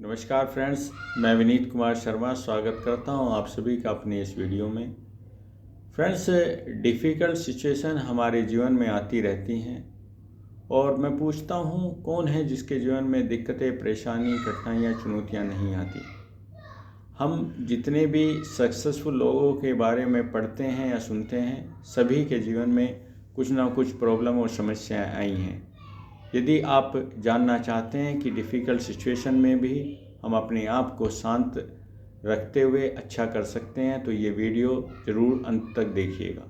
नमस्कार फ्रेंड्स, मैं विनीत कुमार शर्मा स्वागत करता हूं आप सभी का अपने इस वीडियो में। फ्रेंड्स, डिफ़िकल्ट सिचुएशन हमारे जीवन में आती रहती हैं और मैं पूछता हूं कौन है जिसके जीवन में दिक्कतें, परेशानी, कठिनाइयां, चुनौतियां नहीं आती। हम जितने भी सक्सेसफुल लोगों के बारे में पढ़ते हैं या सुनते हैं, सभी के जीवन में कुछ ना कुछ प्रॉब्लम और समस्याएं आई हैं। यदि आप जानना चाहते हैं कि डिफ़िकल्ट सिचुएशन में भी हम अपने आप को शांत रखते हुए अच्छा कर सकते हैं, तो ये वीडियो ज़रूर अंत तक देखिएगा।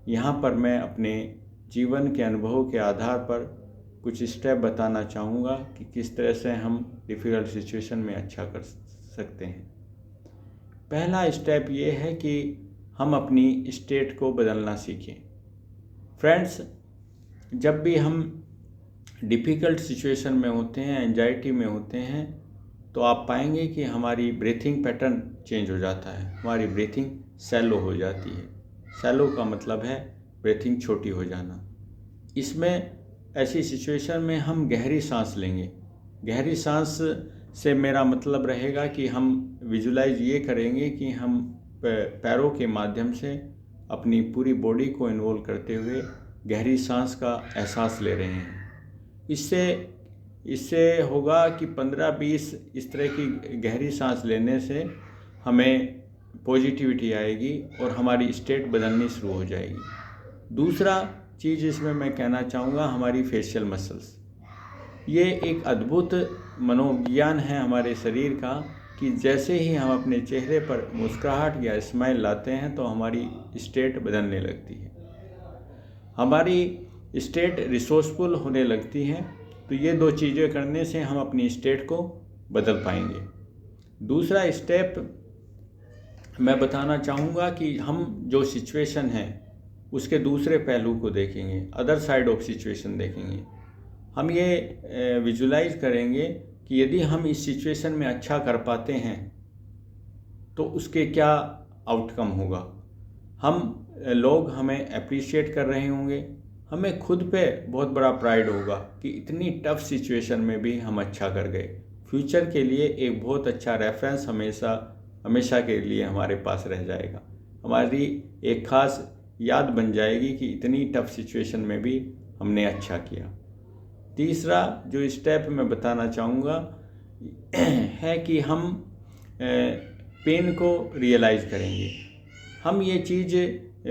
यहाँ पर मैं अपने जीवन के अनुभव के आधार पर कुछ स्टेप बताना चाहूँगा कि किस तरह से हम डिफ़िकल्ट सिचुएशन में अच्छा कर सकते हैं। पहला स्टेप ये है कि हम अपनी स्टेट को बदलना सीखें। फ्रेंड्स, जब भी हम डिफ़िकल्ट सिचुएशन में होते हैं, एंजाइटी में होते हैं, तो आप पाएंगे कि हमारी ब्रीथिंग पैटर्न चेंज हो जाता है, हमारी ब्रीथिंग सैलो हो जाती है। सैलो का मतलब है ब्रीथिंग छोटी हो जाना। इसमें ऐसी सिचुएशन में हम गहरी सांस लेंगे। गहरी सांस से मेरा मतलब रहेगा कि हम विजुलाइज ये करेंगे कि हम पैरों के माध्यम से अपनी पूरी बॉडी को इन्वॉल्व करते हुए गहरी सांस का एहसास ले रहे हैं। इससे इससे होगा कि 15-20 इस तरह की गहरी सांस लेने से हमें पॉजिटिविटी आएगी और हमारी स्टेट बदलनी शुरू हो जाएगी। दूसरा चीज़ इसमें मैं कहना चाहूँगा, हमारी फेशियल मसल्स। ये एक अद्भुत मनोविज्ञान है हमारे शरीर का कि जैसे ही हम अपने चेहरे पर मुस्कुराहट या स्माइल लाते हैं तो हमारी स्टेट बदलने लगती है, हमारी स्टेट रिसोर्सफुल होने लगती है। तो ये दो चीज़ें करने से हम अपनी स्टेट को बदल पाएंगे। दूसरा स्टेप मैं बताना चाहूँगा कि हम जो सिचुएशन है उसके दूसरे पहलू को देखेंगे, अदर साइड ऑफ सिचुएशन देखेंगे। हम ये विजुलाइज करेंगे कि यदि हम इस सिचुएशन में अच्छा कर पाते हैं तो उसके क्या आउटकम होगा। लोग हमें अप्रिशिएट कर रहे होंगे, हमें खुद पे बहुत बड़ा प्राइड होगा कि इतनी टफ सिचुएशन में भी हम अच्छा कर गए। फ्यूचर के लिए एक बहुत अच्छा रेफरेंस हमेशा के लिए हमारे पास रह जाएगा, हमारी एक ख़ास याद बन जाएगी कि इतनी टफ सिचुएशन में भी हमने अच्छा किया। तीसरा जो स्टेप मैं बताना चाहूँगा है कि हम पेन को रियलाइज़ करेंगे। हम ये चीज़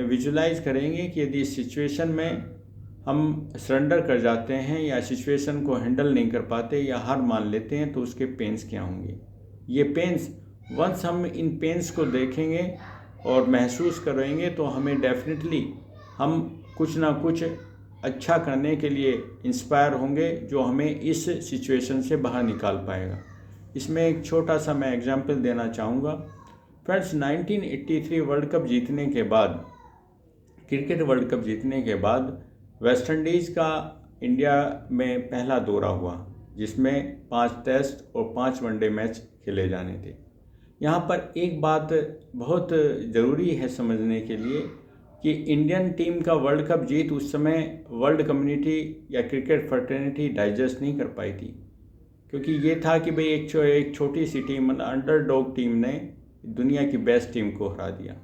विजुलाइज़ करेंगे कि यदि इस सिचुएशन में हम सरेंडर कर जाते हैं या सिचुएशन को हैंडल नहीं कर पाते या हार मान लेते हैं तो उसके पेन्स क्या होंगे। ये पेन्स, वंस हम इन पेन्स को देखेंगे और महसूस करेंगे तो हमें डेफिनेटली हम कुछ ना कुछ अच्छा करने के लिए इंस्पायर होंगे जो हमें इस सिचुएशन से बाहर निकाल पाएगा। इसमें एक छोटा सा मैं एग्जांपल देना चाहूँगा। फ्रेंड्स, 1983 वर्ल्ड कप जीतने के बाद, क्रिकेट वर्ल्ड कप जीतने के बाद वेस्ट इंडीज़ का इंडिया में पहला दौरा हुआ जिसमें 5 टेस्ट और 5 वनडे मैच खेले जाने थे। यहाँ पर एक बात बहुत ज़रूरी है समझने के लिए कि इंडियन टीम का वर्ल्ड कप जीत उस समय वर्ल्ड कम्युनिटी या क्रिकेट फ्रेटर्निटी डाइजेस्ट नहीं कर पाई थी, क्योंकि ये था कि भाई एक छोटी सी टीम, अंडरडॉग टीम ने दुनिया की बेस्ट टीम को हरा दिया।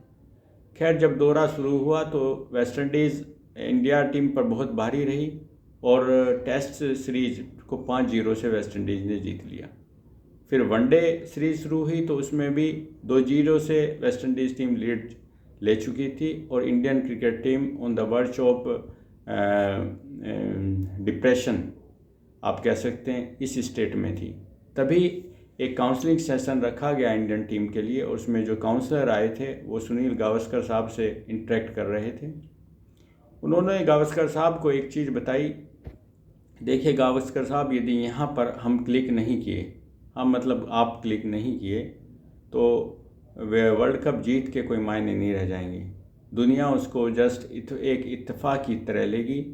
खैर, जब दौरा शुरू हुआ तो वेस्ट इंडीज़ इंडिया टीम पर बहुत भारी रही और टेस्ट सीरीज को 5-0 से वेस्ट इंडीज़ ने जीत लिया। फिर वनडे सीरीज शुरू हुई तो उसमें भी 2-0 से वेस्ट इंडीज़ टीम लीड ले चुकी थी और Indian cricket team on the वर्च ऑफ डिप्रेशन, आप कह सकते हैं, इस स्टेट में थी। तभी एक काउंसलिंग सेशन रखा गया इंडियन टीम के लिए और उसमें जो काउंसलर आए थे वो सुनील गावस्कर साहब से इंटरेक्ट कर रहे थे। उन्होंने गावस्कर साहब को एक चीज़ बताई, देखिए गावस्कर साहब, यदि यहाँ पर हम क्लिक नहीं किए, मतलब आप क्लिक नहीं किए, तो वे वर्ल्ड कप जीत के कोई मायने नहीं रह जाएंगे। दुनिया उसको जस्ट एक इत्तेफाक की तरह लेगी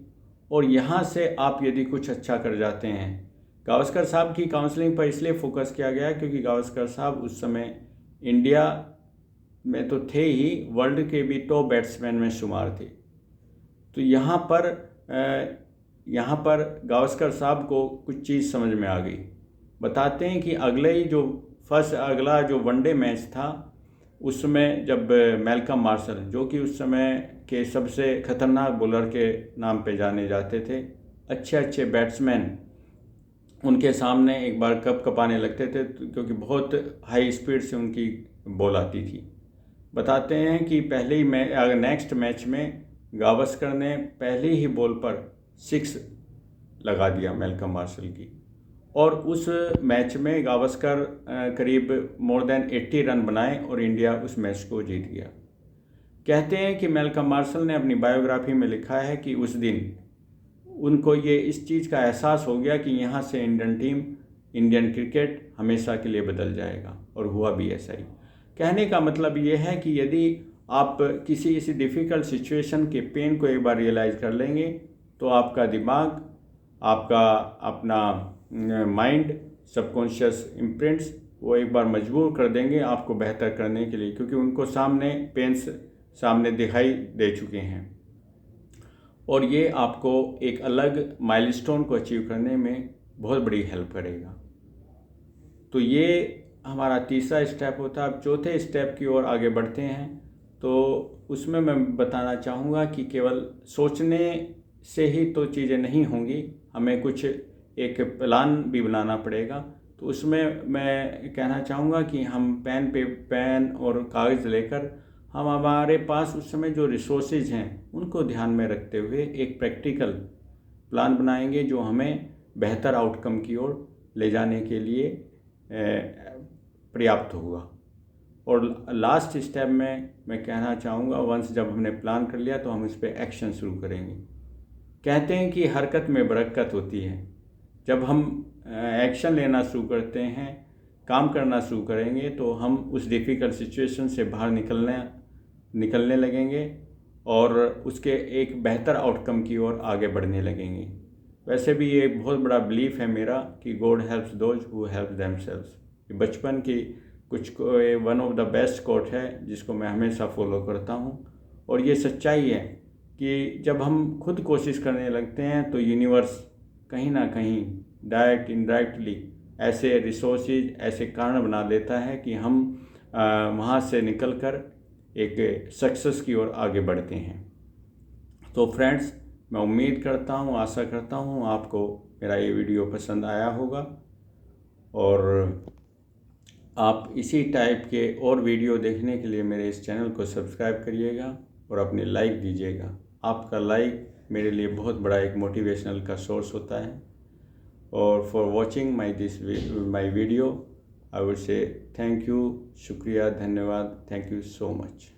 और यहाँ से आप यदि कुछ अच्छा कर जाते हैं। गावस्कर साहब की काउंसलिंग पर इसलिए फोकस किया गया क्योंकि गावस्कर साहब उस समय इंडिया में तो थे ही, वर्ल्ड के भी टॉप बैट्समैन में शुमार थे। तो यहाँ पर गावस्कर साहब को कुछ चीज़ समझ में आ गई। बताते हैं कि अगला जो वनडे मैच था उसमें जब मैल्कम मार्शल, जो कि उस समय के सबसे खतरनाक बॉलर के नाम पे जाने जाते थे, अच्छे अच्छे बैट्समैन उनके सामने एक बार कप कपाने लगते थे क्योंकि बहुत हाई स्पीड से उनकी बॉल आती थी। बताते हैं कि नेक्स्ट मैच में गावस्कर ने पहली ही बॉल पर 6 लगा दिया मैल्कम मार्शल की, और उस मैच में गावस्कर करीब मोर देन 80 रन बनाए और इंडिया उस मैच को जीत गया। कहते हैं कि मैल्कम मार्शल ने अपनी बायोग्राफी में लिखा है कि उस दिन उनको ये इस चीज़ का एहसास हो गया कि यहाँ से इंडियन क्रिकेट हमेशा के लिए बदल जाएगा, और हुआ भी ऐसा ही। कहने का मतलब ये है कि यदि आप किसी डिफ़िकल्ट सिचुएशन के पेन को एक बार रियलाइज़ कर लेंगे तो आपका दिमाग, आपका अपना माइंड, सबकॉन्शियस इम्प्रिंट्स वो एक बार मजबूर कर देंगे आपको बेहतर करने के लिए, क्योंकि उनको पेन्स सामने दिखाई दे चुके हैं, और ये आपको एक अलग माइलस्टोन को अचीव करने में बहुत बड़ी हेल्प करेगा। तो ये हमारा तीसरा स्टेप होता है। अब चौथे स्टेप की ओर आगे बढ़ते हैं, तो उसमें मैं बताना चाहूँगा कि केवल सोचने से ही तो चीज़ें नहीं होंगी, हमें कुछ एक प्लान भी बनाना पड़ेगा। तो उसमें मैं कहना चाहूँगा कि हम पेन और कागज़ लेकर हम हमारे पास उस समय जो रिसोर्सेज हैं उनको ध्यान में रखते हुए एक प्रैक्टिकल प्लान बनाएंगे जो हमें बेहतर आउटकम की ओर ले जाने के लिए पर्याप्त होगा। और लास्ट स्टेप में मैं कहना चाहूँगा, वंस जब हमने प्लान कर लिया तो हम इस पर एक्शन शुरू करेंगे। कहते हैं कि हरकत में बरकत होती है। जब हम एक्शन लेना शुरू करते हैं, काम करना शुरू करेंगे, तो हम उस डिफ़िकल्ट सिचुएशन से बाहर निकलने लगेंगे और उसके एक बेहतर आउटकम की ओर आगे बढ़ने लगेंगे। वैसे भी ये बहुत बड़ा बिलीफ है मेरा कि God helps those who help themselves. ये बचपन की one of the best quote है जिसको मैं हमेशा फॉलो करता हूँ, और ये सच्चाई है कि जब हम खुद कोशिश करने लगते हैं तो यूनिवर्स कहीं ना कहीं डायरेक्ट इनडायरेक्टली ऐसे रिसोर्सेज, ऐसे कारण बना देता है कि हम वहाँ से निकलकर एक सक्सेस की ओर आगे बढ़ते हैं। तो फ्रेंड्स, मैं उम्मीद करता हूँ, आशा करता हूँ आपको मेरा ये वीडियो पसंद आया होगा, और आप इसी टाइप के और वीडियो देखने के लिए मेरे इस चैनल को सब्सक्राइब करिएगा और अपने लाइक दीजिएगा। आपका लाइक मेरे लिए बहुत बड़ा एक मोटिवेशनल का सोर्स होता है। और for watching my video I would say thank you, शुक्रिया, धन्यवाद, थैंक यू सो मच।